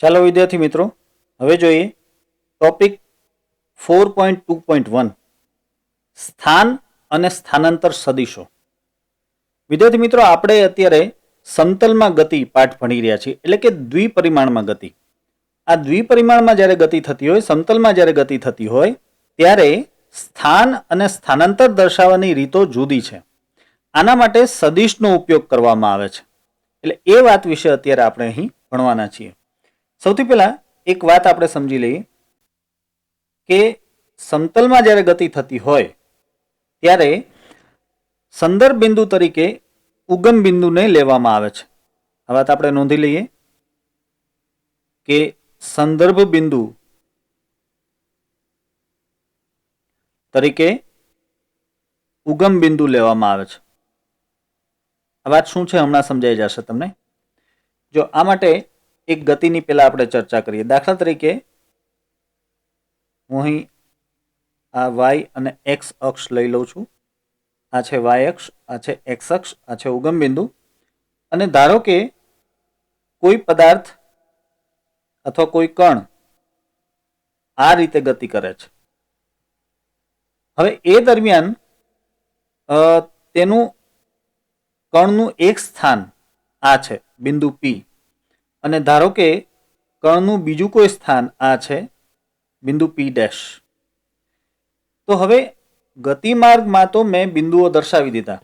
ચાલો વિદ્યાર્થી મિત્રો, હવે જોઈએ ટોપિક 4.2.1 સ્થાન અને સ્થાનાંતર સદિશો. વિદ્યાર્થી મિત્રો, આપણે અત્યારે સમતલમાં ગતિ પાઠ ભણી રહ્યા છીએ, એટલે કે દ્વિપરિમાણમાં ગતિ. આ દ્વિપરિમાણમાં જ્યારે ગતિ થતી હોય, સમતલમાં જ્યારે ગતિ થતી હોય, ત્યારે સ્થાન અને સ્થાનાંતર દર્શાવવાની રીતો જુદી છે. આના માટે સદિશનો ઉપયોગ કરવામાં આવે છે. એટલે એ વાત વિશે અત્યારે આપણે અહીં ભણવાના છીએ. સૌથી પહેલા એક વાત આપણે સમજી લઈએ કે સમતલમાં જ્યારે ગતિ થતી હોય ત્યારે સંદર્ભ બિંદુ તરીકે ઉગમ બિંદુને લેવામાં આવે છે. આ વાત આપણે નોંધી લઈએ કે સંદર્ભ બિંદુ તરીકે ઉગમ બિંદુ લેવામાં આવે છે. આ વાત શું છે હમણાં સમજાઈ જશે તમને. જો આ માટે એક ગતિની પહેલા આપણે ચર્ચા કરીએ. દાખલા તરીકે હું અહીં આ વાય અને એક્સ અક્ષ લઈ લઉં છું. આ છે વાય અક્ષ, આ છે એક્સ અક્ષ, આ છે ઉગમ બિંદુ. અને ધારો કે કોઈ પદાર્થ અથવા કોઈ કણ આ રીતે ગતિ કરે છે. હવે એ દરમિયાન તેનું કણનું એક સ્થાન આ છે બિંદુ પી, અને ધારો કે કણનું બીજું કોઈ સ્થાન આ છે બિંદુ પી ડેશ. તો હવે ગતિમાર્ગમાં તો મેં બિંદુઓ દર્શાવી દીધા.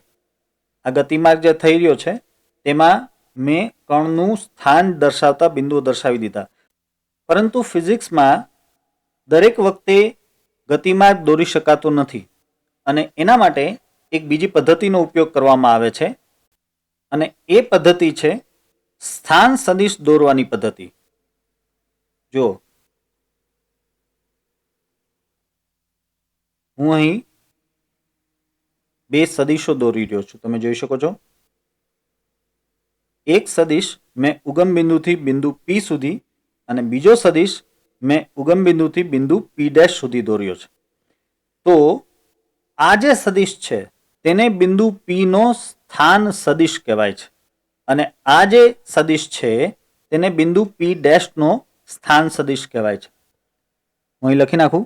આ ગતિમાર્ગ જે થઈ રહ્યો છે તેમાં મેં કણનું સ્થાન દર્શાવતા બિંદુઓ દર્શાવી દીધા. પરંતુ ફિઝિક્સમાં દરેક વખતે ગતિમાર્ગ દોરી શકાતો નથી, અને એના માટે એક બીજી પદ્ધતિનો ઉપયોગ કરવામાં આવે છે, અને એ પદ્ધતિ છે સ્થાન સદિશ દોરવાની પદ્ધતિ. જો હું અહીં બે સદિશો દોરી રહ્યો છું, તમે જોઈ શકો છો. એક સદિશ મેં ઉગમ બિંદુથી બિંદુ પી સુધી અને બીજો સદિશ મેં ઉગમ બિંદુથી બિંદુ પી ડેશ સુધી દોર્યો છે. તો આ જે સદિશ છે તેને બિંદુ પી નો સ્થાન સદિશ કહેવાય છે, અને આ જે સદિશ છે તેને બિંદુ પી ડેશ નો સ્થાન સદિશ કહેવાય છે. હું અહીં લખી નાખું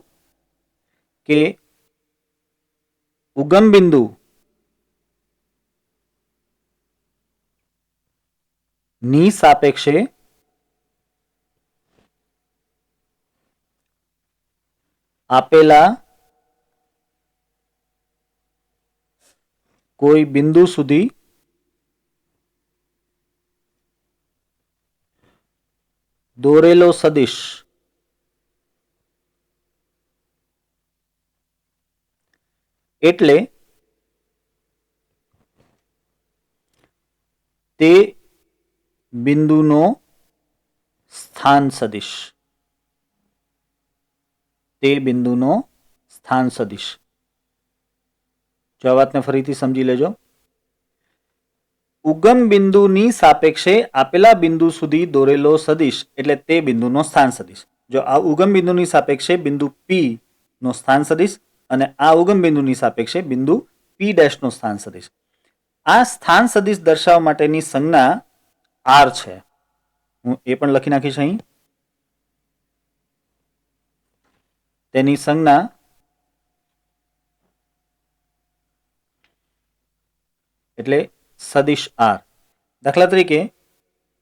કે ઉગમ બિંદુ ની સાપેક્ષે આપેલા કોઈ બિંદુ સુધી દોરેલો સદિશ એટલે તે બિંદુનો સ્થાન સદિશ. તે બિંદુનો સ્થાન સદિશ. જો આ વાતને ફરીથી સમજી લેજો. ઉગમ બિંદુની સાપેક્ષે આપેલા બિંદુ સુધી દોરેલો સદિશ એટલે તે બિંદુનો સ્થાન સદિશ. જો આ ઉગમ બિંદુની સાપેક્ષે બિંદુ પી નો સ્થાન સદિશ અને આ ઉગમ બિંદુની સાપેક્ષે બિંદુ પી ડેશ નો સ્થાન સદિશ. આ સ્થાન સદિશ દર્શાવવા માટેની સંજ્ઞા આર છે. હું એ પણ લખી નાખીશ અહીં. તેની સંજ્ઞા એટલે સદિશ આર. દાખલા તરીકે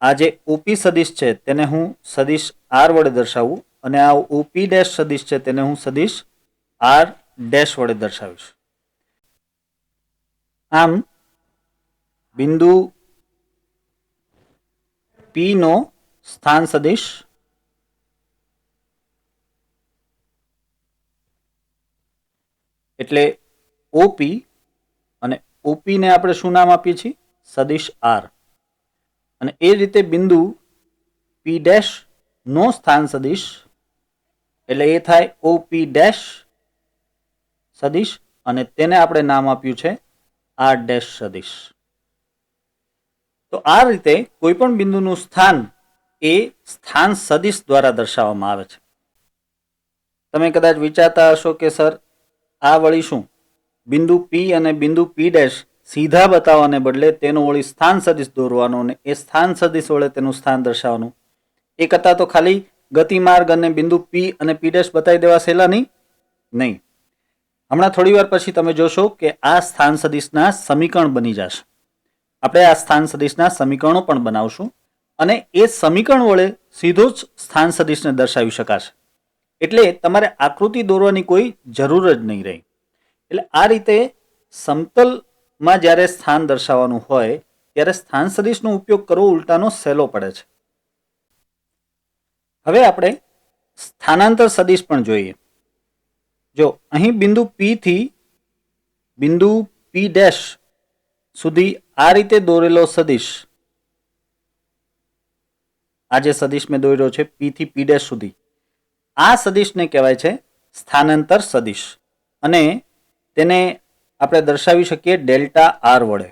આ જે ઓપી સદિશ છે તેને હું સદિશ આર વડે દર્શાવું, અને આ ઓપી ડેશ સદિશ છે તેને હું સદિશ આર ડેશ વડે દર્શાવીશ. આમ બિંદુ પી નો સ્થાન સદિશ એટલે ઓપી, અને ઓપી ને આપણે શું નામ આપીએ છીએ? સદિશ આર. અને એ રીતે બિંદુ પી ડેશ નો સ્થાન સદિશ એટલે એ થાય ઓપી ડેશ સદિશ, અને તેને આપણે નામ આપ્યું છે આર ડેશ સદિશ. તો આ રીતે કોઈ પણ બિંદુનું સ્થાન એ સ્થાન સદિશ દ્વારા દર્શાવવામાં આવે છે. તમે કદાચ વિચારતા હશો કે સર આ વળી શું, બિંદુ પી અને બિંદુ પી ડેશ સીધા બતાવવાને બદલે તેનો વળી સ્થાન સદિશ દોરવાનો, અને એ સ્થાન સદિશ વડે તેનું સ્થાન દર્શાવવાનું. એ કરતાં તો ખાલી ગતિમાર્ગ અને બિંદુ પી અને પી ડેશ બતાવી દેવા સહેલા નહીં. હમણાં થોડી વાર પછી તમે જોશો કે આ સ્થાન સદિશના સમીકરણ બની જશે. આપણે આ સ્થાન સદિશના સમીકરણો પણ બનાવશું અને એ સમીકરણ વડે સીધો જ સ્થાન સદિશને દર્શાવી શકાશે. એટલે તમારે આકૃતિ દોરવાની કોઈ જરૂર જ નહીં રહે. એટલે આ રીતે સમતલમાં જ્યારે સ્થાન દર્શાવવાનું હોય ત્યારે સ્થાન સદિશનો ઉપયોગ કરવો ઉલટાનો સહેલો પડે છે. હવે આપણે સ્થાનાંતર સદિશ પણ જોઈએ. જો અહીં બિંદુ પી થી બિંદુ પી ડેશ સુધી આ રીતે દોરેલો સદિશ, આ જે સદિશ મેં દોર્યો છે પી થી પી ડેશ સુધી, આ સદિશને કહેવાય છે સ્થાનાંતર સદિશ અને તેને આપણે દર્શાવી શકીએ ડેલ્ટા આર વડે.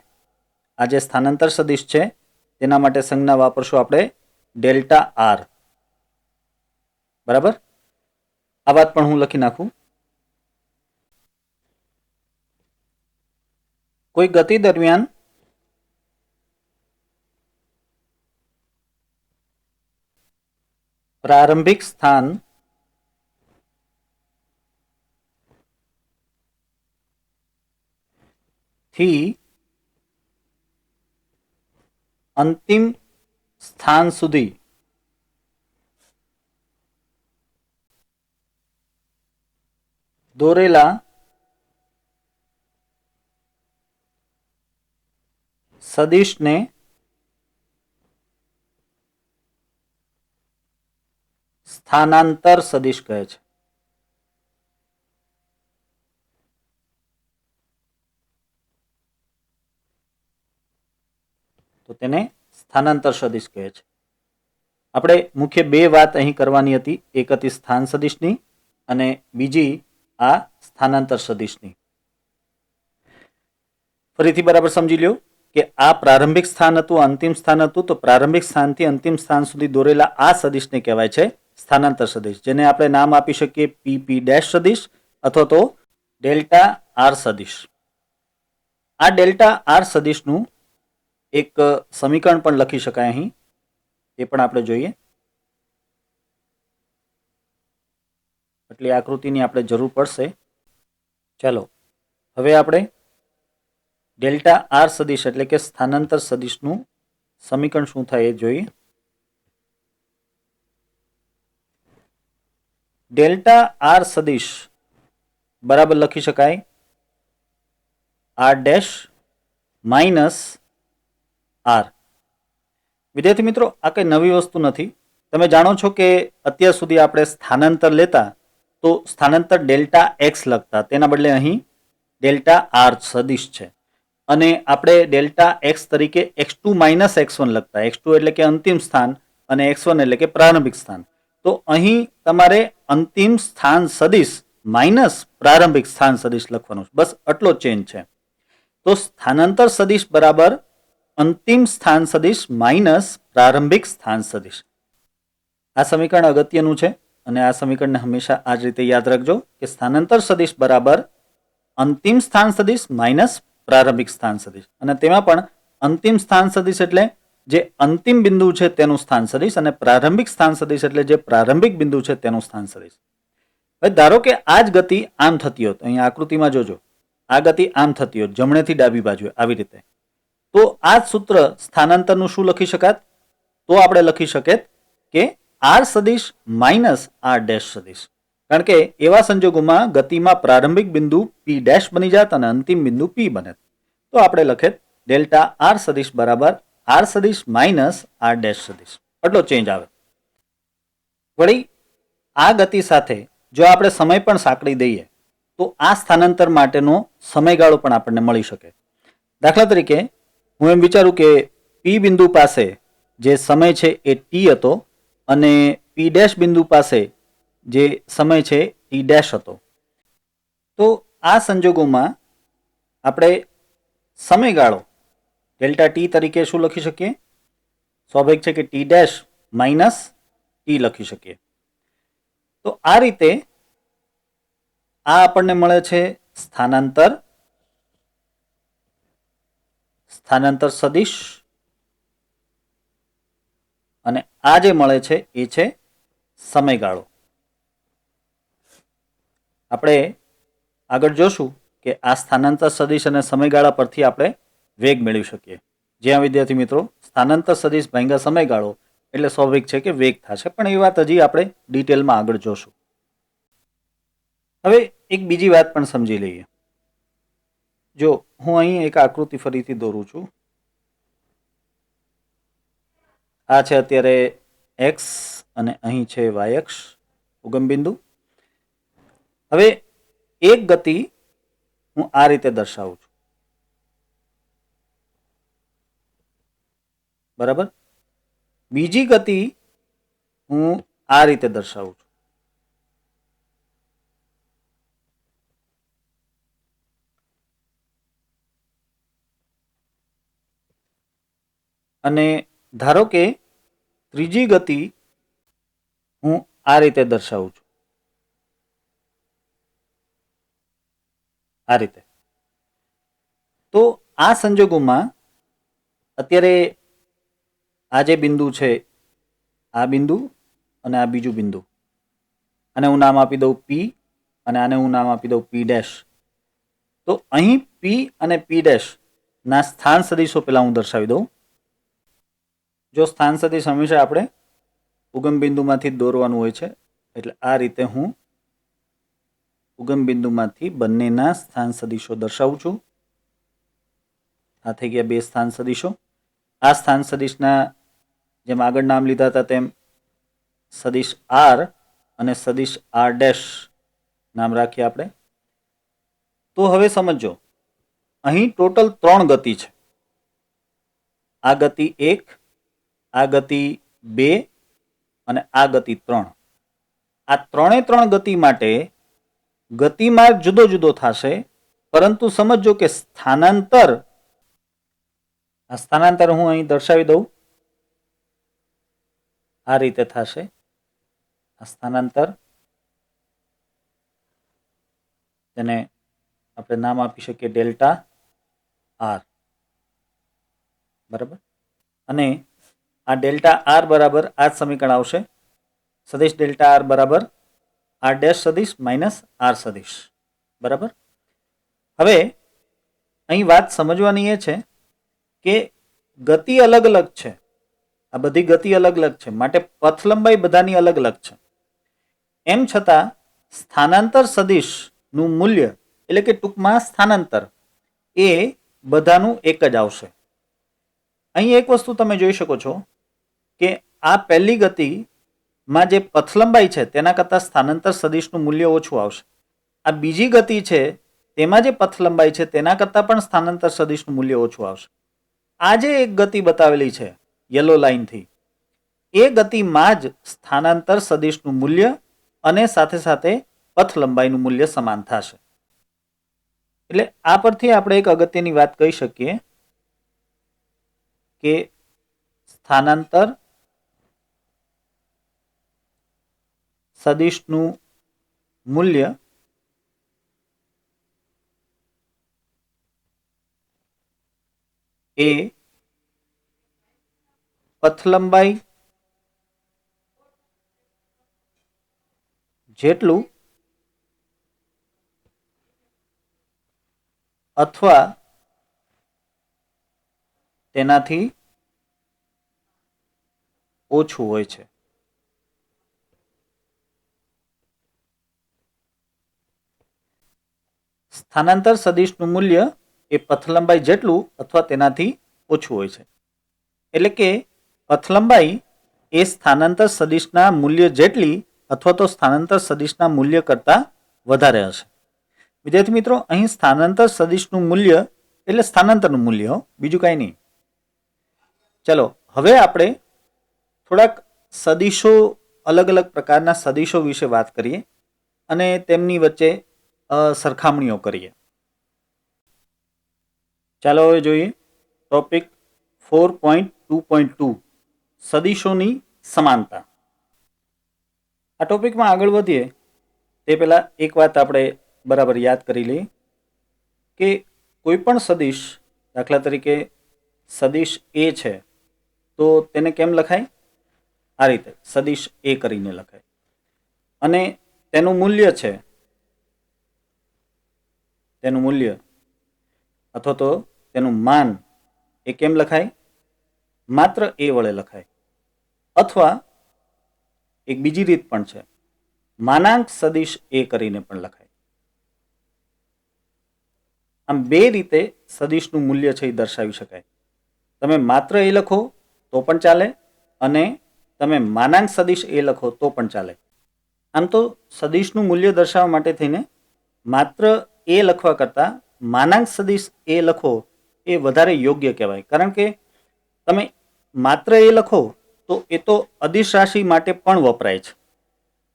આ જે સ્થાનાંતર સદિશ છે તેના માટે સંજ્ઞા વાપરશું આપણે ડેલ્ટા આર. બરાબર, આ વાત પણ હું લખી નાખું. કોઈ ગતિ દરમિયાન પ્રારંભિક સ્થાન થી અંતિમ સ્થાન સુધી દોરેલા સદિશને સ્થાનાંતર સદિશ કહે છે. તો તેને સ્થાનાંતર સદિશ કહે છે. આપણે મુખ્ય બે વાત અહીં કરવાની હતી. એક હતી સ્થાન સદિશની અને બીજી આ સ્થાનાંતર સદિશની. ફરીથી બરાબર સમજી લ્યો કે આ પ્રારંભિક સ્થાન હતું, અંતિમ સ્થાન હતું. તો પ્રારંભિક સ્થાનથી અંતિમ સ્થાન સુધી દોરેલા આ સદિશને કહેવાય છે સ્થાનાંતર સદિશ, જેને આપણે નામ આપી શકીએ પી પી ડેશ સદિશ અથવા તો ડેલ્ટા આર સદિશ. આ ડેલ્ટા આર સદિશનું એક સમીકરણ પણ લખી શકાય અહીં, એ પણ આપણે જોઈએ. એટલી આકૃતિની આપણે જરૂર પડશે. ચાલો હવે આપણે ડેલ્ટા આર સદિશ એટલે કે સ્થાનાંતર સદિશનું સમીકરણ શું થાય એ જોઈએ. ડેલ્ટા આર સદિશ બરાબર લખી શકાય આર ડેશ માઇનસ આર. વિદ્યાર્થી મિત્રો, આ કઈ નવી વસ્તુ નથી. તમે જાણો છો કે અત્યાર સુધી આપણે સ્થાનાંતર લેતા તો સ્થાનાંતર ડેલ્ટા એક્સ લખતા, તેના બદલે અહીં ડેલ્ટા આર સદિશ છે અને આપણે ડેલ્ટા એક્સ તરીકે x2 માઇનસ x1 લખતા. x2 એટલે કે અંતિમ સ્થાન અને x1 એટલે કે પ્રારંભિક સ્થાન. તો અહીં તમારે અંતિમ સ્થાન સદિશ માઇનસ પ્રારંભિક સ્થાન સદિશ લખવાનું છે. બસ આટલો ચેન્જ છે. તો સ્થાનાંતર સદિશ બરાબર અંતિમ સ્થાન સદિશ માઇનસ પ્રારંભિક સ્થાન સદિશ. આ સમીકરણ અગત્યનું છે અને આ સમીકરણને હંમેશા આ જ રીતે યાદ રાખજો કે સ્થાનાંતર સદિશ બરાબર અંતિમ સ્થાન સદિશ માઇનસ પ્રારંભિક સ્થાન સદિશ. અને તેમાં પણ અંતિમ સ્થાન સદિશ એટલે જે અંતિમ બિંદુ છે તેનું સ્થાન સદિશ અને પ્રારંભિક સ્થાન સદિશ એટલે જે પ્રારંભિક બિંદુ છે તેનું સ્થાન સદિશ. હવે ધારો કે આ જ ગતિ આમ થતી હોત, અહીંયા આકૃતિમાં જોજો, આ ગતિ આમ થતી હોત જમણેથી ડાબી બાજુએ આવી રીતે, તો આ સૂત્ર સ્થાનાંતરનું શું લખી શકાત? તો આપણે લખી શકીએ કે આર સદિશ માઇનસ આર ડેશ સદિશ. કારણ કે એવા સંજોગોમાં ગતિમાં પ્રારંભિક બિંદુ પી ડેશ બની જાત અને અંતિમ બિંદુ પી બને. તો આપણે લખીએ ડેલ્ટા આર સદિશ બરાબર આર સદિશ માઇનસ આર ડેશ સદિશ. આટલો ચેન્જ આવે. વળી આ ગતિ સાથે જો આપણે સમય પણ સાંકળી દઈએ તો આ સ્થાનાંતર માટેનો સમયગાળો પણ આપણને મળી શકે. દાખલા તરીકે હું એમ વિચારું કે પી બિંદુ પાસે જે સમય છે એ ટી હતો અને પી ડેશ બિંદુ પાસે જે સમય છે ટી ડેશ હતો. તો આ સંજોગોમાં આપણે સમયગાળો ડેલ્ટા ટી તરીકે શું લખી શકીએ? સ્વાભાવિક છે કે ટી ડેશ માઇનસ ટી લખી શકીએ. તો આ રીતે આ આપણને મળે છે સ્થાનાંતર સદિશ અને આ જે મળે છે એ છે સમયગાળો. આપણે આગળ જોશું કે આ સ્થાનાંતર સદિશ અને સમયગાળા પરથી આપણે વેગ મેળવી શકીએ. જ્યાં વિદ્યાર્થી મિત્રો સ્થાનાંતર સદિશ ભાંગ્યા સમયગાળો એટલે સ્વાભાવિક છે કે વેગ થશે, પણ એ વાત હજી આપણે ડિટેલમાં આગળ જોશું. હવે એક બીજી વાત પણ સમજી લઈએ. જો હું અહીં એક આકૃતિ ફરીથી દોરું છું. આ છે અત્યારે એક્સ અને અહીં છે વાય અક્ષ ઉગમ બિંદુ. હવે એક ગતિ હું આ રીતે દર્શાવું છું, બરાબર. બીજી ગતિ હું આ રીતે દર્શાવું છું. અને ધારો કે ત્રીજી ગતિ હું આ રીતે દર્શાવું છું, આ રીતે. તો આ સંજોગોમાં અત્યારે આ જે બિંદુ છે, આ બિંદુ અને આ બીજું બિંદુ, અને હું નામ આપી દઉં પી અને આને હું નામ આપી દઉં પી ડેશ. તો અહીં પી અને પી ડેશ ના સ્થાન સદિશો પહેલા હું દર્શાવી દઉં. જો સ્થાન સદિશ હંમેશા આપણે ઉગમ બિંદુમાંથી જ દોરવાનું હોય છે, એટલે આ રીતે હું ઉગમ બિંદુમાંથી બંનેના સ્થાન સદિશો દર્શાવું છું. આ થઈ ગયા બે સ્થાન સદિશો. આ સ્થાન સદિશના જેમ આગળ નામ લીધા હતા તેમ સદિશ આર અને સદિશ આર ડેશ નામ રાખીએ આપણે. તો હવે સમજો, અહીં ટોટલ 3 ગતિ છે. આ ગતિ 1, આ ગતિ 2 અને આ ગતિ 3. આ 3 ગતિ માટે ગતિમાર્ગ જુદો જુદો થશે, પરંતુ સમજો કે સ્થાનાંતર, આ સ્થાનાંતર હું અહીં દર્શાવી દઉં, આ રીતે થશે. આ સ્થાનાંતર, તેને આપણે નામ આપી શકીએ ડેલ્ટા આર, બરાબર. અને આ ડેલ્ટા આર બરાબર આ જ સમીકરણ આવશે, સદિશ ડેલ્ટા આર બરાબર આર ડેશ સદિશ માઇનસ આર સદિશ, બરાબર. હવે અહીં વાત સમજવાની એ છે કે ગતિ અલગ અલગ છે. આ બધી ગતિ અલગ અલગ છે, માટે પથ લંબાઈ બધાની અલગ અલગ છે. એમ છતાં સ્થાનાંતર સદિશનું મૂલ્ય, એટલે કે ટૂંકમાં સ્થાનાંતર, એ બધાનું એક જ આવશે. અહીં એક વસ્તુ તમે જોઈ શકો છો કે આ પહેલી ગતિમાં જે પથ લંબાઈ છે તેના કરતાં સ્થાનાંતર સદિશનું મૂલ્ય ઓછું આવશે. આ બીજી ગતિ છે તેમાં જે પથ લંબાઈ છે તેના કરતાં પણ સ્થાનાંતર સદિશનું મૂલ્ય ઓછું આવશે. આ જે એક ગતિ બતાવેલી છે યલો લાઇનથી, એ ગતિમાં જ સ્થાનાંતર સદિશનું મૂલ્ય અને સાથે સાથે પથ લંબાઈનું મૂલ્ય સમાન થશે. એટલે આ પરથી આપણે એક અગત્યની વાત કહી શકીએ કે સ્થાનાંતર સદિશનું મૂલ્ય એ પથ લંબાઈ જેટલું અથવા તેનાથી ઓછું હોય છે. સ્થાનાંતર સદિશનું મૂલ્ય એ પથ લંબાઈ જેટલું અથવા તેનાથી ઓછું હોય છે. એટલે કે પથ લંબાઈ એ સ્થાનાંતર સદિશના મૂલ્ય જેટલી અથવા તો સ્થાનાંતર સદિશના મૂલ્ય કરતાં વધારે હશે. વિદ્યાર્થી મિત્રો, અહીં સ્થાનાંતર સદિશનું મૂલ્ય એટલે સ્થાનાંતરનું મૂલ્ય, બીજું કાંઈ નહીં. ચલો હવે આપણે થોડાક સદિશો, અલગ અલગ પ્રકારના સદિશો વિશે વાત કરીએ અને તેમની વચ્ચે સરખામણીઓ કરીએ. ચાલો હવે જોઈએ ટોપિક 4.2.2 સદિશોની સમાનતા. આ ટોપિકમાં આગળ વધીએ તે પહેલાં એક વાત આપણે બરાબર યાદ કરી લઈએ કે કોઈ પણ સદિશ, દાખલા તરીકે સદિશ એ છે તો તેને કેમ લખાય? આ રીતે સદિશ એ કરીને લખાય. અને તેનું મૂલ્ય અથવા તો તેનું માન એ કેમ લખાય? માત્ર એ વડે લખાય. અથવા એક બીજી રીત પણ છે, માનાંક સદિશ એ કરીને પણ લખાય. આમ બે રીતે સદિશનું મૂલ્ય છે એ દર્શાવી શકાય. તમે માત્ર એ લખો તો પણ ચાલે અને તમે માનાંક સદિશ એ લખો તો પણ ચાલે. આમ તો સદિશનું મૂલ્ય દર્શાવવા માટે થઈને માત્ર એ લખવા કરતાં માનાંક સદિશ એ લખો એ વધારે યોગ્ય કહેવાય. કારણ કે તમે માત્ર એ લખો તો એ તો અદિશ રાશિ માટે પણ વપરાય છે.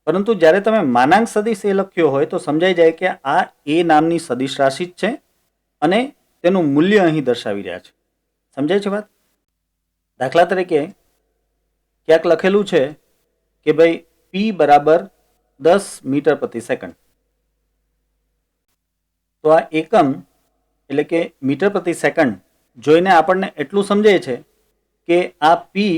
પરંતુ જ્યારે તમે માનાંક સદિશ એ લખ્યો હોય તો સમજાઈ જાય કે આ એ નામની સદિશ રાશિ જ છે અને તેનું મૂલ્ય અહીં દર્શાવી રહ્યા છે. સમજાય છે વાત? દાખલા તરીકે ક્યાંક લખેલું છે કે ભાઈ પી બરાબર 10 મીટર પ્રતિ સેકન્ડ. તો આ એકમ એટલે કે મીટર પ્રતિ સેકન્ડ જોઈને આપણને એટલું સમજાય છે કે આ પી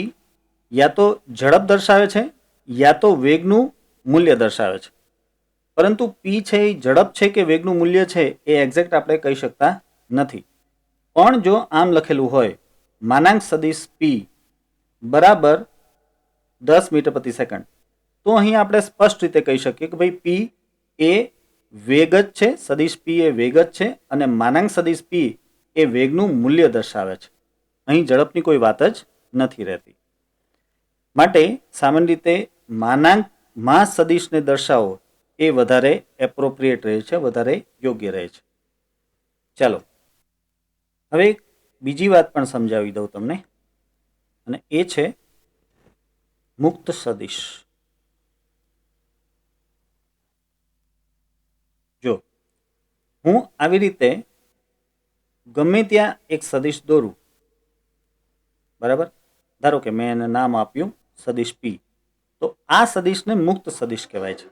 યા તો ઝડપ દર્શાવે છે યા તો વેગનું મૂલ્ય દર્શાવે છે. પરંતુ પી છે એ ઝડપ છે કે વેગનું મૂલ્ય છે એ એક્ઝેક્ટ આપણે કહી શકતા નથી. પણ જો આમ લખેલું હોય માનાંક સદિશ પી બરાબર 10 મીટર પ્રતિ સેકન્ડ, તો અહીં આપણે સ્પષ્ટ રીતે કહી શકીએ કે ભાઈ પી એ વેગ જ છે, સદિશ પી એ વેગ જ છે અને માનાંક સદિશ પી એ વેગનું મૂલ્ય દર્શાવે છે. અહીં ઝડપની કોઈ વાત જ નથી રહેતી. માટે સામાન્ય રીતે માનાંકમાં સદિશને દર્શાવો એ વધારે એપ્રોપ્રિએટ રહે છે, વધારે યોગ્ય રહે છે. ચાલો હવે બીજી વાત પણ સમજાવી દઉં તમને, અને એ છે મુક્ત સદિશ. જો હું આવી રીતે ગમે ત્યાં એક સદિશ દોરું, બરાબર, ધારો કે મેં એને નામ આપ્યું સદિશ પી, તો આ સદિશને મુક્ત સદિશ કહેવાય છે.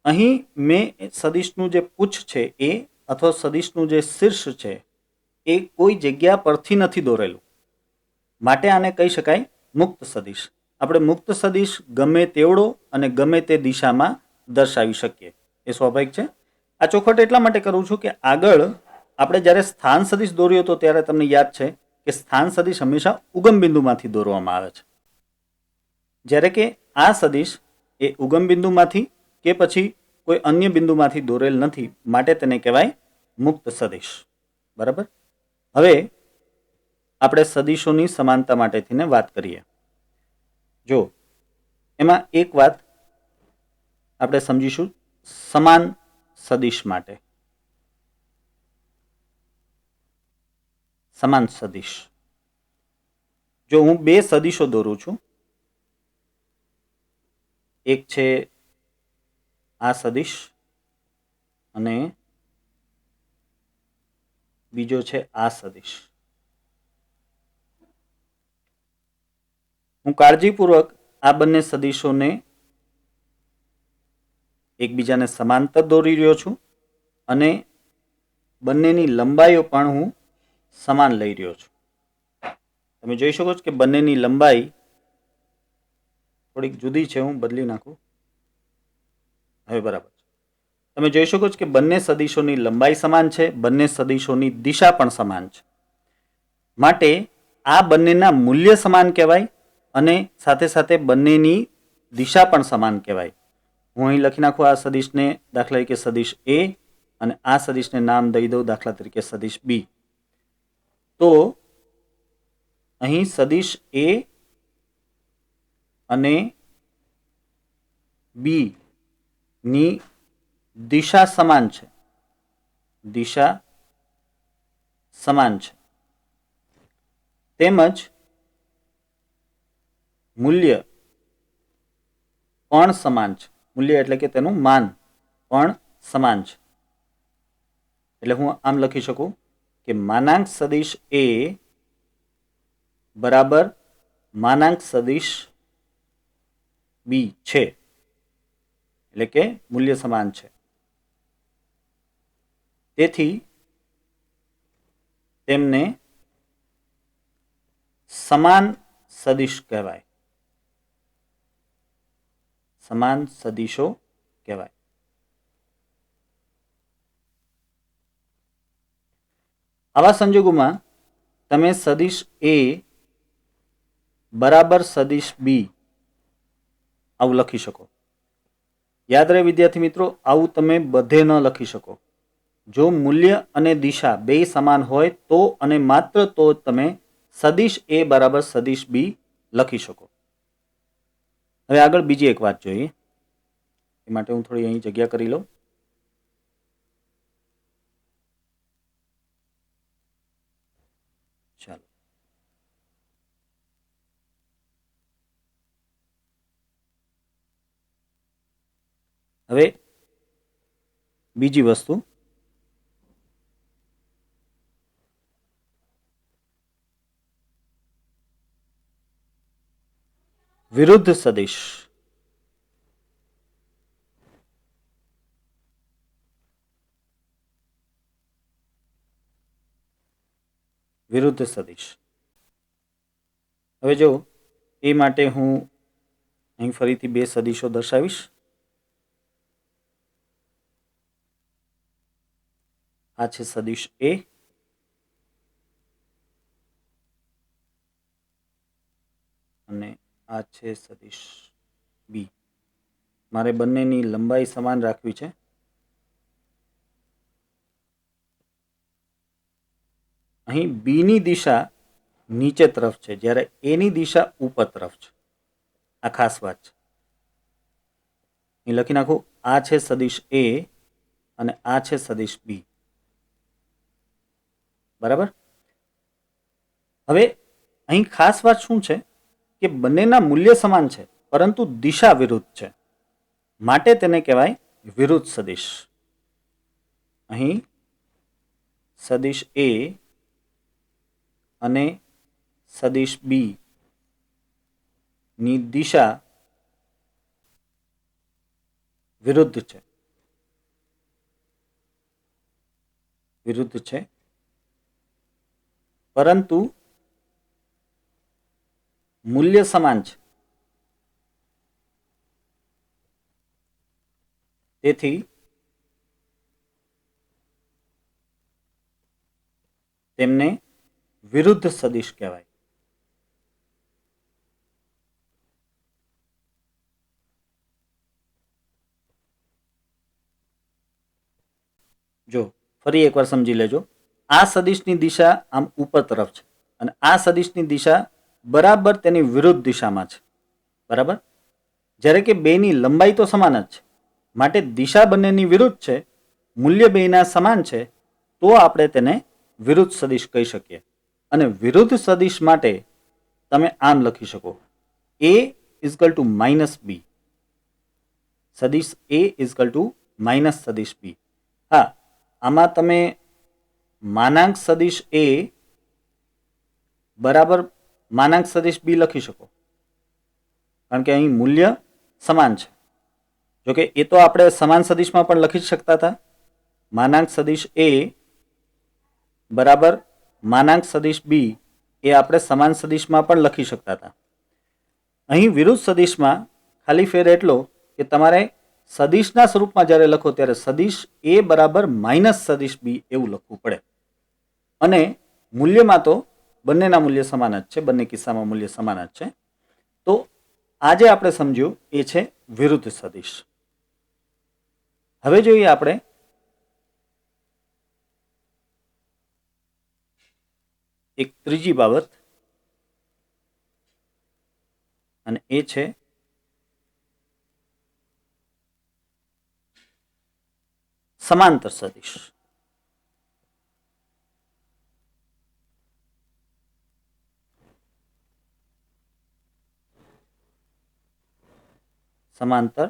અહીં મેં સદિશનું જે પૂછ છે એ અથવા સદિશનું જે શીર્ષ છે એ કોઈ જગ્યા પરથી નથી દોરેલું, માટે આને કહી શકાય મુક્ત સદિશ. આપણે મુક્ત સદિશ ગમે તેવડો અને ગમે તે દિશામાં દર્શાવી શકીએ, એ સ્વાભાવિક છે. આ ચોખવટ એટલા માટે કરું છું કે આગળ આપણે જ્યારે સ્થાન સદિશ દોર્યો હતો ત્યારે તમને યાદ છે કે સ્થાન સદિશ હંમેશા ઉગમ બિંદુમાંથી દોરવામાં આવે છે, જ્યારે કે આ સદિશ એ ઉગમ બિંદુમાંથી કે પછી કોઈ અન્ય બિંદુમાંથી દોરેલ નથી, માટે તેને કહેવાય મુક્ત સદિશ. બરાબર. હવે આપણે સદિશોની સમાનતા માટે થઈને વાત કરીએ. જો એમાં એક વાત આપણે સમજીશું સમાન સદિશ માટે. સમાન સદિશ, જો હું બે સદિશો દોરું છું, એક છે આ સદિશ અને બીજો છે આ સદિશ. હું કાળજીપૂર્વક આ બંને સદિશોને એકબીજાને સમાંતર દોરી રહ્યો છું અને બંનેની લંબાઈઓ પણ હું સમાન લઈ રહ્યો છું. તમે જોઈ શકો છો કે બંનેની લંબાઈ થોડીક જુદી છે. હું બદલી નાખું, હવે બરાબર છે. તમે જોઈ શકો છો કે બંને સદિશોની લંબાઈ સમાન છે, બંને સદિશોની દિશા પણ સમાન છે. માટે આ બંનેના મૂલ્ય સમાન કહેવાય અને સાથે સાથે બંનેની દિશા પણ સમાન કહેવાય. હું અહીં લખી નાખું આ સદિશને દાખલા તરીકે સદિશ એ અને આ સદિશને નામ દઈ દઉં દાખલા તરીકે સદિશ બી. તો અહીં સદિશ એ અને બી ની દિશા સમાન છે, દિશા સમાન છે, તેમજ મૂલ્ય પણ સમાન છે. મૂલ્ય એટલે કે તેનું માન પણ સમાન છે. એટલે હું આમ લખી શકું કે માનાંક સદિશ એ બરાબર માનાંક સદિશ બી છે, એટલે કે મૂલ્ય સમાન છે. તેથી તેમને સમાન સદિશ કહેવાય. સમાન સદિશો કહેવાય. આવા સંજોગોમાં તમે સદિશ એ બરાબર સદિશ બી આવું લખી શકો. યાદ રહે વિદ્યાર્થી મિત્રો, આવું તમે બધે ન લખી શકો. જો મૂલ્ય અને દિશા બે સમાન હોય તો અને માત્ર તો તમે સદિશ એ બરાબર સદિશ બી લખી શકો. હવે આગળ બીજી એક વાત જોઈએ. એ માટે હું થોડી અહીં જગ્યા કરી લઉં. ચાલો, હવે બીજી વસ્તુ, વિરુદ્ધ સદિશ. વિરુદ્ધ સદિશ. હવે જો એ માટે હું અહીં ફરીથી બે સદિશો દર્શાવીશ. આ છે સદિશ એ અને આ છે સદિશ બી. મારે બંનેની લંબાઈ સમાન રાખવી છે. અહીં બીની દિશા નીચે તરફ છે, જ્યારે એની દિશા ઉપર તરફ છે. આ ખાસ વાત છે. અહીં લખી નાખું, આ છે સદિશ એ અને આ છે સદિશ બી. બરાબર. હવે અહીં ખાસ વાત શું છે કે બંનેના મૂલ્ય સમાન છે પરંતુ દિશા વિરુદ્ધ છે, માટે તેને કહેવાય વિરુદ્ધ સદિશ. અહીં સદિશ એ અને સદિશ બી ની દિશા વિરુદ્ધ છે. પરંતુ મૂલ્ય સમાન છે. તેથી તેમને વિરુદ્ધ સદિશ કહેવાય. જો ફરી એકવાર સમજી લેજો, આ સદિશની દિશા આમ ઉપર તરફ છે અને આ સદિશની દિશા બરાબર તેની વિરુદ્ધ દિશામાં છે. બરાબર. જ્યારે કે બેની લંબાઈ તો સમાન જ છે, માટે દિશા બંનેની વિરુદ્ધ છે, મૂલ્ય બેના સમાન છે, તો આપણે તેને વિરુદ્ધ સદિશ કહી શકીએ. અને વિરુદ્ધ સદિશ માટે તમે આમ લખી શકો, a ઇઝકલ ટુ માઇનસ બી. સદિશ a ઇઝકલ ટુ માઇનસ સદિશ બી. હા, આમાં તમે માનાંક સદિશ એ બરાબર માનાંક સદિશ બી લખી શકો, કારણ કે અહીં મૂલ્ય સમાન છે. જોકે એ તો આપણે સમાન સદિશમાં પણ લખી શકતા હતા. માનાંક સદિશ એ બરાબર માનાંક સદિશ બી એ આપણે સમાન સદિશમાં પણ લખી શકતા હતા. અહીં વિરુદ્ધ સદિશમાં ખાલી ફેર એટલો કે તમારે સદિશના સ્વરૂપમાં જ્યારે લખો ત્યારે સદિશ એ બરાબર માઇનસ સદિશ બી એવું લખવું પડે. અને મૂલ્યમાં તો બંનેના મૂલ્ય સમાન જ છે, બંને કિસ્સામાં મૂલ્ય સમાન જ છે. તો આજે આપણે સમજ્યું એ છે વિરુદ્ધ સદિશ. હવે જોઈએ આપણે એક ત્રીજી બાબત, અને એ છે સમાંતર સદિશ. સમાંતર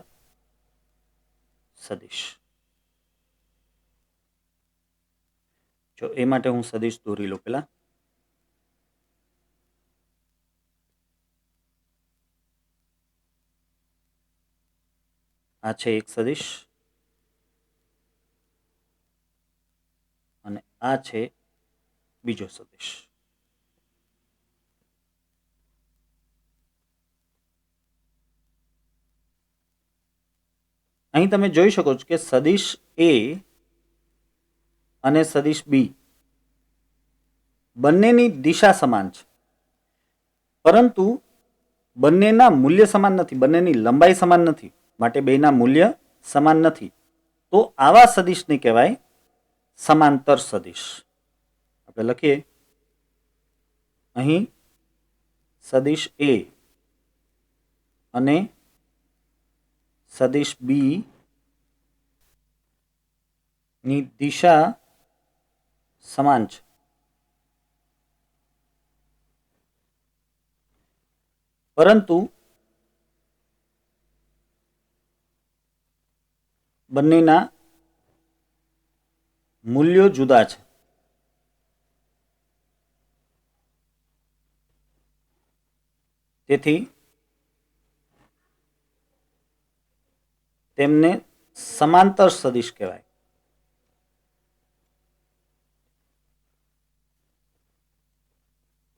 સદિશ. જો એ માટે હું સદિશ દોરી લઉં પેલા. આ છે એક સદિશ અને આ છે બીજો સદિશ. અહીં તમે જોઈ શકો છો કે સદિશ એ અને સદિશ બી બંનેની દિશા સમાન છે, પરંતુ બંનેના મૂલ્ય સમાન નથી, બંનેની લંબાઈ સમાન નથી, માટે બેના મૂલ્ય સમાન નથી. તો આવા સદિશને કહેવાય સમાંતર સદિશ. આપણે લખીએ અહીં સદિશ એ અને સદિશ બી ની દિશા સમાન છે, પરંતુ બંનેના મૂલ્યો જુદા છે. તેથી તેમને સમાંતર સદિશ કહેવાય.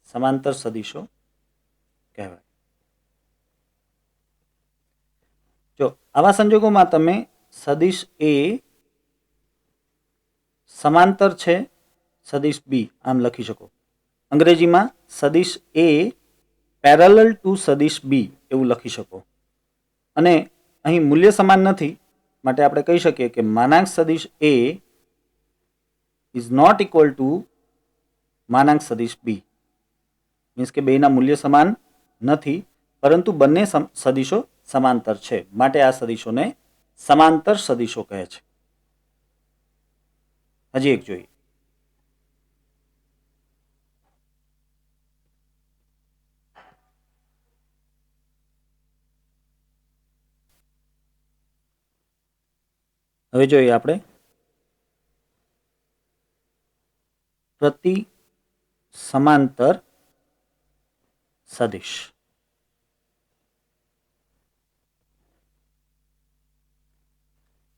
સમાંતર સદિશો કહેવાય. જો આવા સંજોગોમાં તમે સદિશ એ સમાંતર છે સદિશ બી આમ લખી શકો. અંગ્રેજીમાં સદિશ એ પેરેલલ ટુ સદિશ બી એવું લખી શકો. અને અહીં મૂલ્ય સમાન નથી, માટે આપણે કહી શકીએ કે માનાંક સદિશ એ ઇઝ નોટ ઇક્વલ ટુ માનાંક સદિશ બી. મીન્સ કે બેના મૂલ્ય સમાન નથી, પરંતુ બંને સદિશો સમાંતર છે, માટે આ સદિશોને સમાંતર સદિશો કહે છે. હજી એક જોઈએ. હવે જોઈએ આપણે પ્રતિ સમાંતર સદિશ.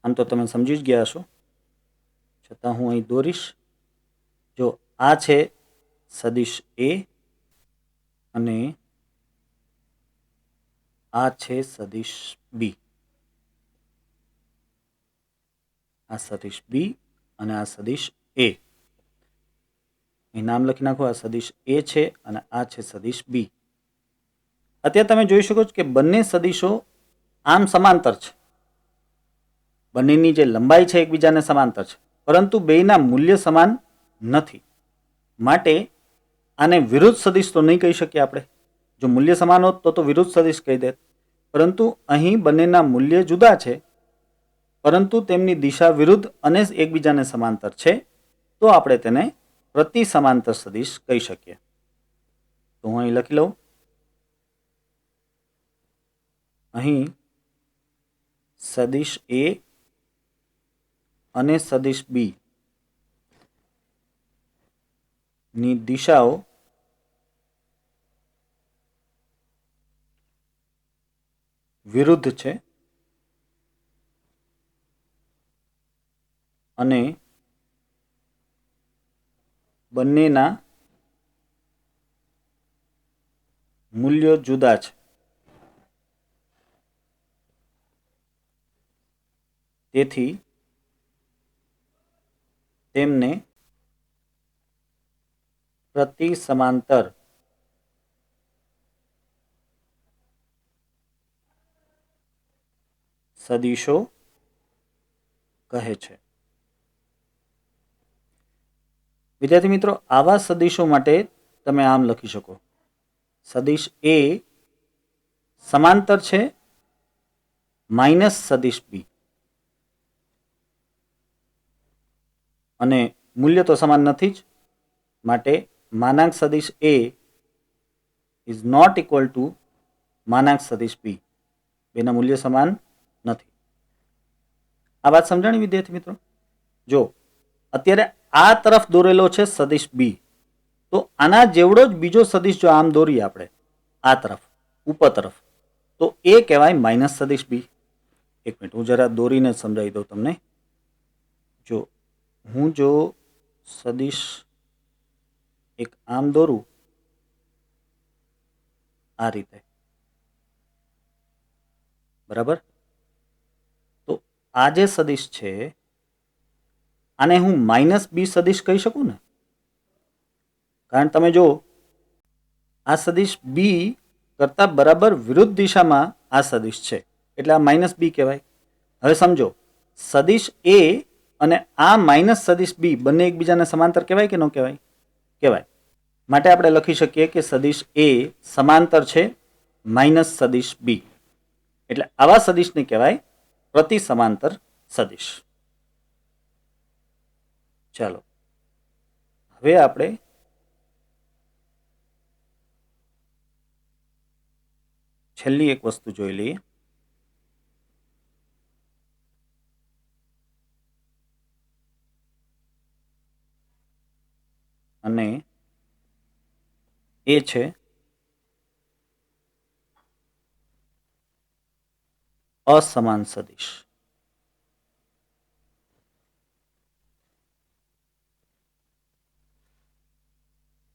આમ તો તમે સમજી જ ગયા હશો, છતાં હું અહીં દોરીશ. જો આ છે સદિશ એ અને આ છે સદિશ બી. આ સદિશ બી અને આ સદિશ એ. અહીં નામ લખી નાખો. આ સદિશ એ છે અને આ છે સદિશ બી. અત્યારે તમે જોઈ શકો છો કે બંને સદિશો આમ સમાંતર છે, બંનેની જે લંબાઈ છે એકબીજાને સમાંતર છે, પરંતુ બેયના મૂલ્ય સમાન નથી. માટે આને વિરુદ્ધ સદિશ તો નહીં કહી શકીએ આપણે. જો મૂલ્ય સમાન હોત તો વિરુદ્ધ સદિશ કહી દેત, પરંતુ અહીં બંનેના મૂલ્ય જુદા છે, પરંતુ તેમની દિશા વિરુદ્ધ અને એકબીજાને સમાંતર છે, તો આપણે તેને પ્રતિ સમાંતર સદિશ કહી શકીએ. તો હું અહીં લખી લઉં. અહીં સદિશ એ અને સદિશ બી ની દિશાઓ વિરુદ્ધ છે અને બંનેના મૂલ્યો જુદા છે. તેથી તેમને પ્રતિ સમાંતર સદિશો કહે છે. વિદ્યાર્થી મિત્રો, આવા સદિશો માટે તમે આમ લખી શકો. સદિશ એ સમાંતર છે માઇનસ સદિશ બી, અને મૂલ્ય તો સમાન નથી જ, માટે માનાંક સદિશ એ ઇઝ નોટ ઇક્વલ ટુ માનાંક સદિશ બી. બેના મૂલ્ય સમાન નથી. આ વાત સમજાણી વિદ્યાર્થી મિત્રો? જો અત્યારે આ તરફ દોરેલો છે સદિશ બી, તો આના જેવડો જ બીજો સદિશ જો આમ દોરીએ આપણે આ તરફ ઉપર તરફ, તો એ કહેવાય માઇનસ સદિશ બી. એક મિનિટ, હું જરા દોરીને સમજાવી દઉં તમને. જો હું સદિશ એક આમ દોરું આ રીતે, બરાબર, તો આ જે સદિશ છે આને હું -b સદિશ કહી શકું ને, કારણ તમે જો આ સદિશ b કરતા બરાબર વિરુદ્ધ દિશામાં આ સદિશ છે એટલે આ -b કહેવાય. હવે સમજો સદિશ a અને આ માઇનસ સદિશ b બંને એકબીજાને સમાંતર કહેવાય કે ન કહેવાય? કહેવાય. માટે આપણે લખી શકીએ કે સદિશ a સમાંતર છે માઇનસ સદિશ b, એટલે આવા સદિશને કહેવાય પ્રતિ સમાંતર સદિશ. ચાલો હવે આપણે છેલ્લી એક વસ્તુ જોઈ લઈએ. અને એ છે અસમાન સદિશ.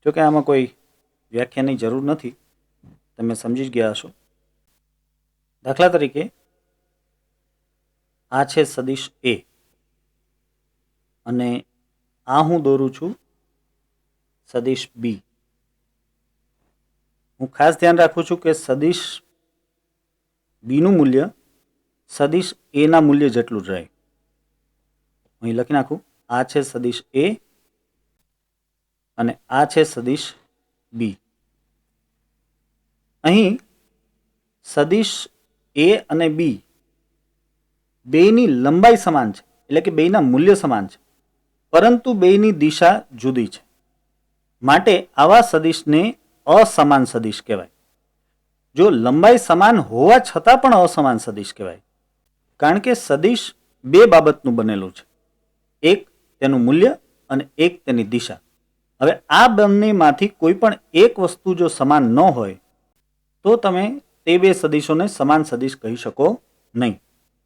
જોકે આમાં કોઈ વ્યાખ્યાની જરૂર નથી, તમે સમજી જ ગયા હશો. દાખલા તરીકે આ છે સદિશ a અને આ હું દોરું છું સદિશ b. હું ખાસ ધ્યાન રાખું છું કે સદિશ b નું મૂલ્ય સદિશ a ના મૂલ્ય જેટલું જ રહે. અહીં લખી નાખું, આ છે સદિશ a અને આ છે સદિશ b. અહીં સદિશ a અને b બેયની લંબાઈ સમાન છે, એટલે કે બેયના મૂલ્ય સમાન છે, પરંતુ બેયની દિશા જુદી છે. માટે આવા સદિશને અસમાન સદિશ કહેવાય. જો લંબાઈ સમાન હોવા છતાં પણ અસમાન સદિશ કહેવાય, કારણ કે સદિશ બે બાબતનું બનેલું છે, એક તેનું મૂલ્ય અને એક તેની દિશા. હવે આ બંનેમાંથી કોઈ પણ એક વસ્તુ જો સમાન ન હોય તો તમે તે બે સદિશોને સમાન સદિશ કહી શકો નહીં.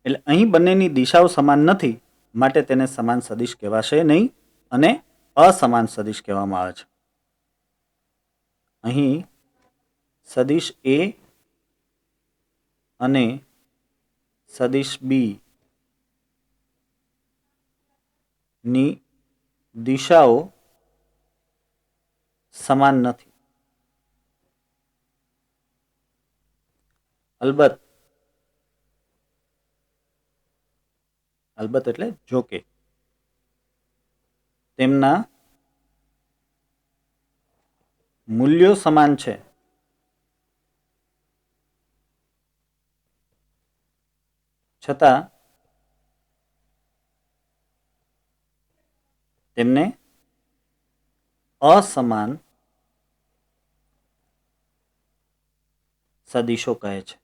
એટલે અહીં બંનેની દિશાઓ સમાન નથી, માટે તેને સમાન સદિશ કહેવાશે નહીં અને અસમાન સદિશ કહેવામાં આવે છે. અહીં સદિશ a અને સદિશ b ની દિશાઓ સમાન નથી. અલબત્ત એટલે જોકે તેમના મૂલ્યો સમાન છે, છતાં તેમને અસમાન સદિશો કહે છે.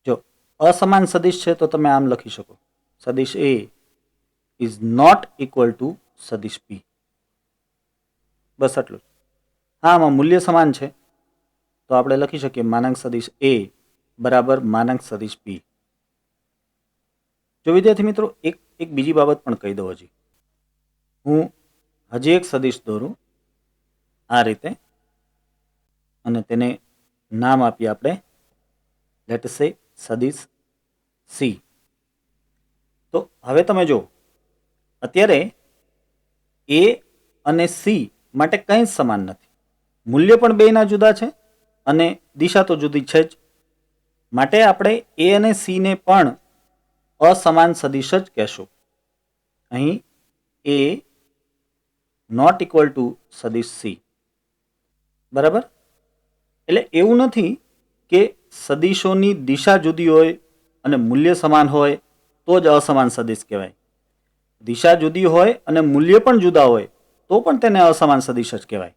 જો અસમાન સદિશ છે તો તમે આમ લખી શકો, સદિશ a is not equal to સદિશ b. બસ આટલું. હા, આમાં મૂલ્ય સમાન છે તો આપણે લખી શકીએ માનાંક સદિશ a બરાબર માનાંક સદિશ b. જો વિદ્યાર્થી મિત્રો એક બીજી બાબત પણ કહી દઉં. હું હજી એક સદિશ દોરું આ રીતે અને તેને નામ આપીએ આપણે, લેટ સે સદિશ c. તો હવે તમે જો અત્યારે a અને c માટે કંઈ જ સમાન નથી, મૂલ્ય પણ બેયના જુદા છે અને દિશા તો જુદી છે જ. માટે આપણે a અને c ને પણ અસમાન સદિશ જ કહેશું. અહીં a નોટ ઇક્વલ ટુ સદિશ c. બરાબર? એટલે એવું નથી કે સદિશોની દિશા જુદી હોય અને મૂલ્ય સમાન હોય તો જ અસમાન સદિશ કહેવાય. દિશા જુદી હોય અને મૂલ્ય પણ જુદા હોય તો પણ તેને અસમાન સદિશ જ કહેવાય.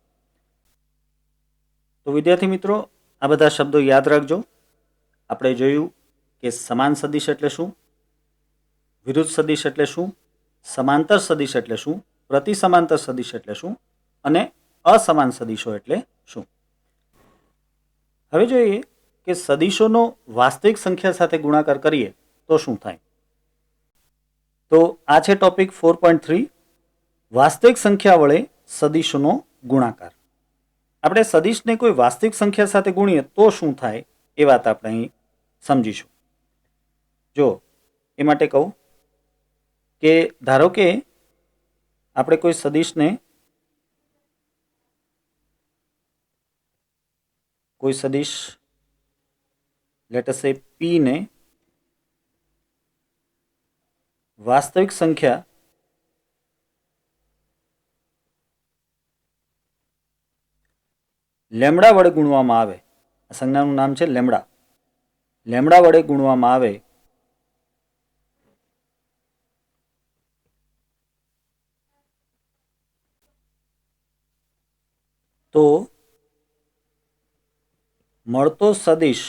તો વિદ્યાર્થી મિત્રો, આ બધા શબ્દો યાદ રાખજો. આપણે જોયું કે સમાન સદિશ એટલે શું, વિરુદ્ધ સદિશ એટલે શું, સમાંતર સદિશ એટલે શું, પ્રતિ સમાંતર સદિશ એટલે શું અને અસમાન સદિશો એટલે શું. હવે જોઈએ કે સદિશોનો વાસ્તવિક સંખ્યા સાથે ગુણાકાર કરીએ તો શું થાય. તો આ છે ટોપિક 4.3, વાસ્તવિક સંખ્યા વડે સદિશોનો ગુણાકાર. આપણે સદિશને કોઈ વાસ્તવિક સંખ્યા સાથે ગુણીએ તો શું થાય એ વાત આપણે અહીં સમજીશું. જો એ માટે કહું કે ધારો કે આપણે કોઈ સદિશ લેટ અસ સે પી ને વાસ્તવિક સંખ્યા લેમડા વડે ગુણવામાં આવે. આ સંજ્ઞાનું નામ છે લેમડા. લેમડા વડે ગુણવામાં આવે તો મળતો સદિશ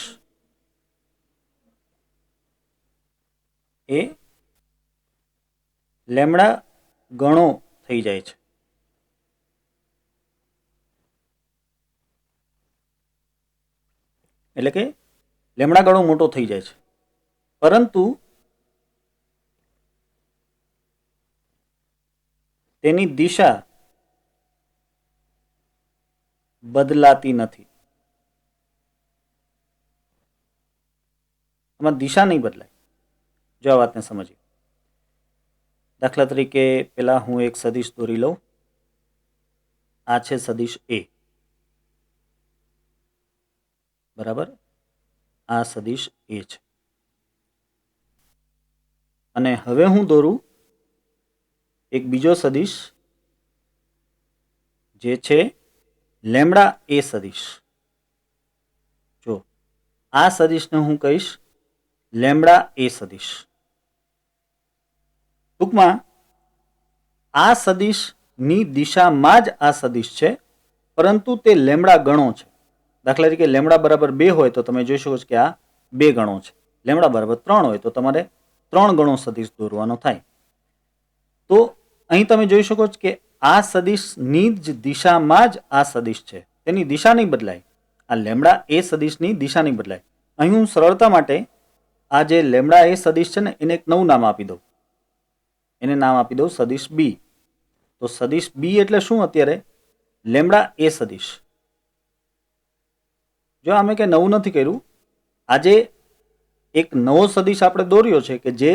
એ લેમડા ગણો થઈ જાય છે. એટલે કે લેમડા ગણો મોટો થઈ જાય છે, પરંતુ તેની દિશા બદલાતી નથી. આમાં દિશા નહીં બદલાય. જો આ વાતને સમજીએ. દાખલા તરીકે પેલા હું એક સદિશ દોરી લઉં. આ છે સદિશ એ, બરાબર. આ સદિશ એ છે અને હવે હું દોરું એક બીજો સદિશ જે છે લેમડા એ સદિશ. જો આ સદિશને હું કહીશ લેમડા એ સદિશ. ટૂંકમાં આ સદિશની દિશામાં જ આ સદિશ છે, પરંતુ તે લેમડા ગણો છે. દાખલા તરીકે લેમડા બરાબર 2 હોય તો તમે જોઈ શકો છો કે આ 2 ગણો છે. લેમડા બરાબર 3 હોય તો તમારે 3 ગણો સદિશ દોરવાનો થાય. તો અહીં તમે જોઈ શકો છો કે આ સદિશની જ દિશામાં જ આ સદિશ છે, તેની દિશા નહીં બદલાય. આ લેમડા એ સદિશની દિશા નહીં બદલાય. અહીં હું સરળતા માટે આ જે લેમડા એ સદિશ છે ને એને એક નવું નામ આપી દઉં. એને નામ આપી દઉં સદિશ બી. તો સદિશ બી એટલે શું? અત્યારે લેમડા એ સદિશ. જો અમે કંઈ નવું નથી કર્યું. આજે એક નવો સદિશ આપણે દોર્યો છે કે જે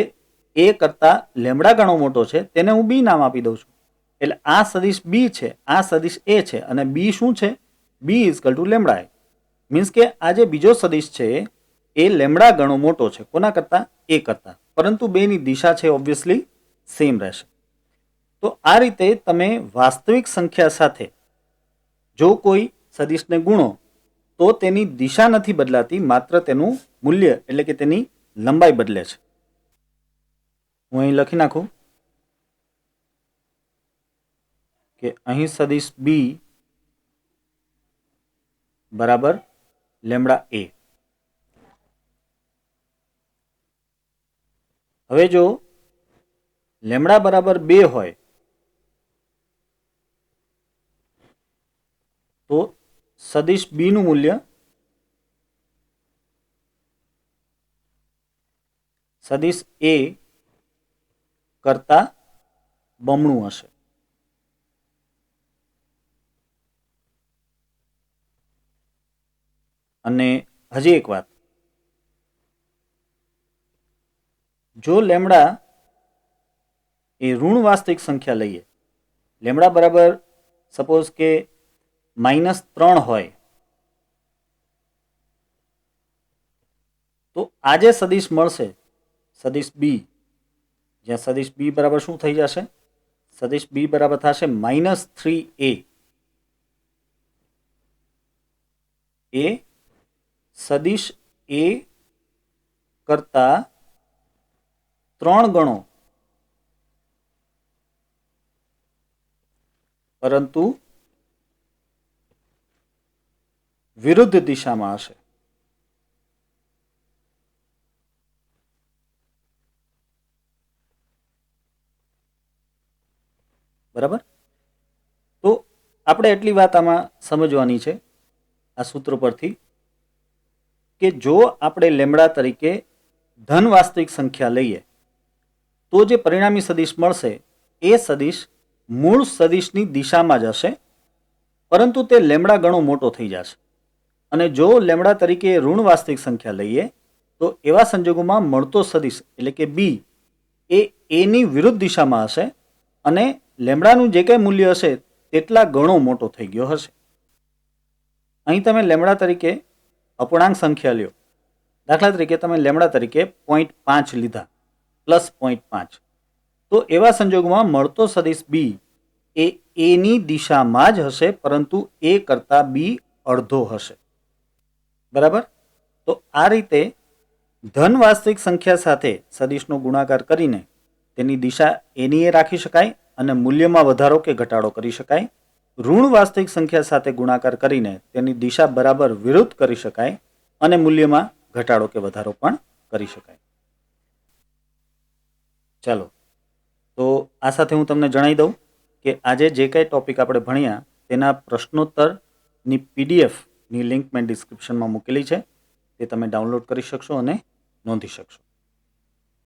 એ કરતા લેમડા ગણો મોટો છે, તેને હું બી નામ આપી દઉં છું. એટલે આ સદિશ બી છે, આ સદિશ એ છે અને બી શું છે? B is equal to lambda a. Means કે આ જે બીજો સદિશ છે એ લેમડા ગણો મોટો છે. કોના કરતા? એ કરતા. પરંતુ બેની દિશા છે ઓબ્વિયસલી સેમ રહેશે. તો આ રીતે તમે વાસ્તવિક સંખ્યા સાથે જો કોઈ સદિશને ગુણો તો તેની દિશા નથી બદલાતી, માત્ર તેનું મૂલ્ય એટલે કે તેની લંબાઈ બદલે છે. હું અહીં લખી નાખું કે અહીં સદિશ બી બરાબર લેમડા એ. હવે જો લેમડા બરાબર 2 હોય તો સદિશ બી નું મૂલ્ય સદિશ એ કરતા બમણું હશે. અને હજી એક વાત, જો લેમડા એ ઋણ વાસ્તવિક સંખ્યા લઈએ, લેમડા બરાબર સપોઝ કે -3 હોય, તો આ જે સદિશ મળશે સદિશ બી, જ્યાં સદિશ બી બરાબર શું થઈ જશે? સદિશ બી બરાબર થશે -3a. એ સદિશ એ કરતા 3 ગણો, પરંતુ વિરુદ્ધ દિશામાં હશે. બરાબર? તો આપણે એટલી વાત આમાં સમજવાની છે આ સૂત્ર પરથી કે જો આપણે લેમડા તરીકે ધન વાસ્તવિક સંખ્યા લઈએ તો જે પરિણામી સદિશ મળશે એ સદિશ મૂળ સદિશની દિશામાં જ હશે, પરંતુ તે લેમડા ગણો મોટો થઈ જશે. અને જો લેમડા તરીકે ઋણ વાસ્તવિક સંખ્યા લઈએ તો એવા સંજોગોમાં મળતો સદિશ એટલે કે બી એ એની વિરુદ્ધ દિશામાં હશે અને લેમડાનું જે કંઈ મૂલ્ય હશે તેટલા ગણો મોટો થઈ ગયો હશે. અહીં તમે લેમડા તરીકે અપૂર્ણાંક સંખ્યા લ્યો. દાખલા તરીકે તમે લેમડા તરીકે 0.5 લીધા પ્લસ 0.5, તો એવા સંજોગોમાં મળતો સદિશ બી એ એની દિશામાં જ હશે, પરંતુ એ કરતાં બી અડધો હશે. બરાબર? તો આ રીતે ધન વાસ્તવિક સંખ્યા સાથે સદિશનો ગુણાકાર કરીને તેની દિશા એની એ રાખી શકાય અને મૂલ્યમાં વધારો કે ઘટાડો કરી શકાય. ઋણ વાસ્તવિક સંખ્યા સાથે ગુણાકાર કરીને તેની દિશા બરાબર વિરુદ્ધ કરી શકાય અને મૂલ્યમાં ઘટાડો કે વધારો પણ કરી શકાય. ચાલો, તો આ સાથે હું તમને જણાવી દઉં કે આજે જે કંઈ ટોપિક આપણે ભણ્યા તેના પ્રશ્નોત્તરની પીડીએફની લિંક મેં ડિસ્ક્રિપ્શનમાં મૂકેલી છે. તે તમે ડાઉનલોડ કરી શકશો અને નોંધી શકશો.